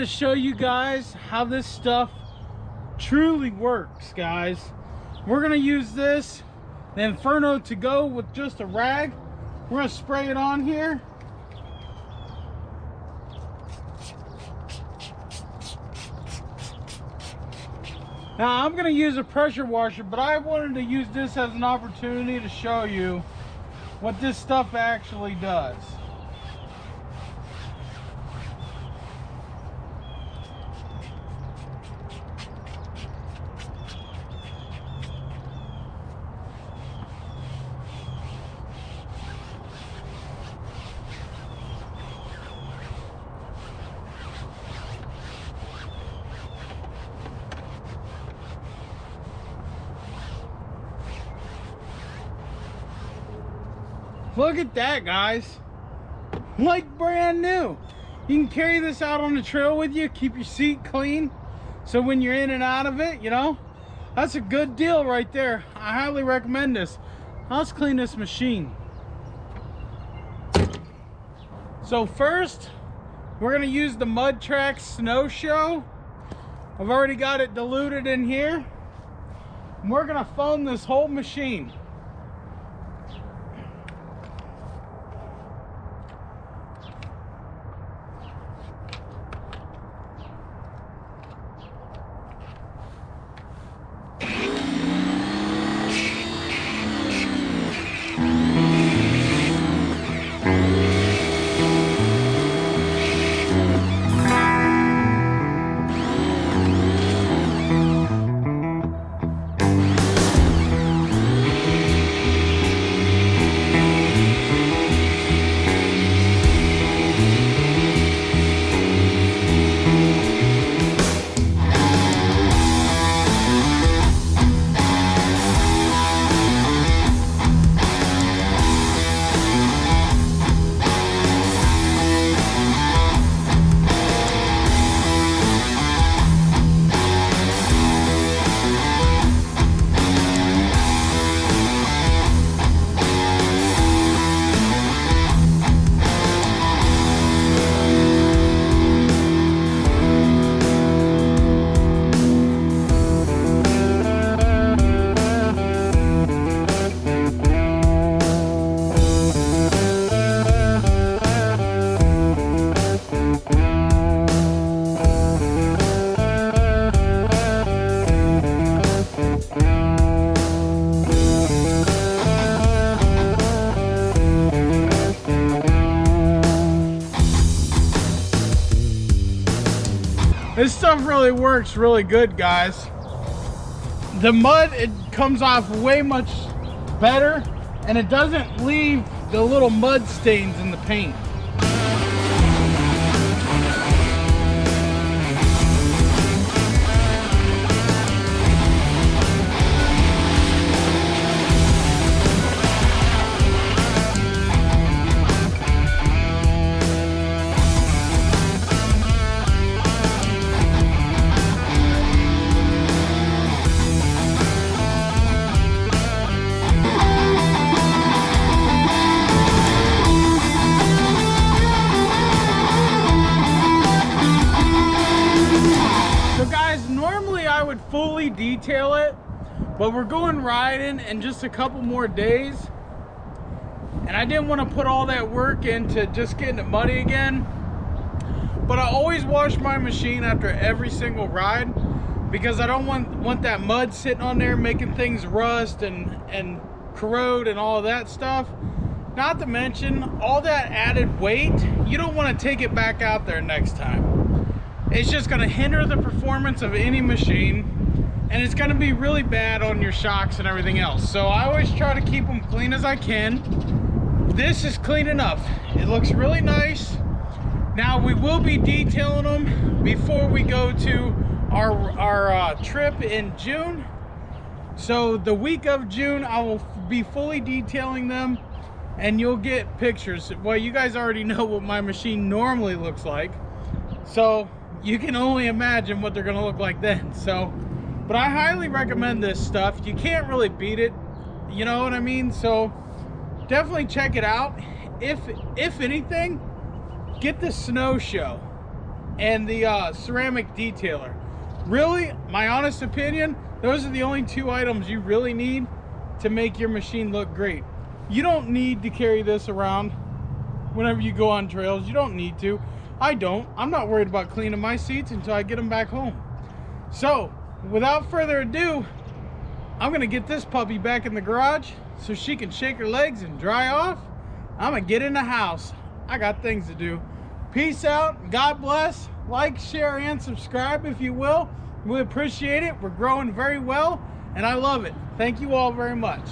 to show you guys how this stuff truly works, guys. We're gonna use this, the Inferno to go with just a rag. We're gonna spray it on here. Now I'm gonna use a pressure washer, but I wanted to use this as an opportunity to show you what this stuff actually does. Look at that, guys. Like brand new. You can carry this out on the trail with you, keep your seat clean, so when you're in and out of it, you know, that's a good deal right there. I highly recommend this. Let's clean this machine. So first, we're gonna use the Mud Track Snow Show. I've already got it diluted in here. And we're gonna foam this whole machine. This stuff really works really good, guys. The mud, it comes off way much better, and it doesn't leave the little mud stains in the paint. Fully detail it, but we're going riding in just a couple more days, and I didn't want to put all that work into just getting it muddy again. But I always wash my machine after every single ride, because I don't want that mud sitting on there making things rust and corrode and all of that stuff. Not to mention all that added weight, you don't want to take it back out there next time. It's just going to hinder the performance of any machine, and it's going to be really bad on your shocks and everything else. So I always try to keep them clean as I can. This is clean enough. It looks really nice. Now we will be detailing them before we go to our trip in June. So the week of June, I will be fully detailing them, and you'll get pictures. Well, you guys already know what my machine normally looks like, so you can only imagine what they're gonna look like then. So, but I highly recommend this stuff. You can't really beat it, you know what I mean? So definitely check it out. If anything, get the Snow Show. and the ceramic detailer. Really, my honest opinion, those are the only 2 items you really need to make your machine look great. You don't need to carry this around whenever you go on trails. You don't need to. I don't. I'm not worried about cleaning my seats until I get them back home. So, without further ado, I'm gonna get this puppy back in the garage so she can shake her legs and dry off. I'm gonna get in the house. I got things to do. Peace out. God bless. Like, share, and subscribe if you will. We appreciate it. We're growing very well, and I love it. Thank you all very much.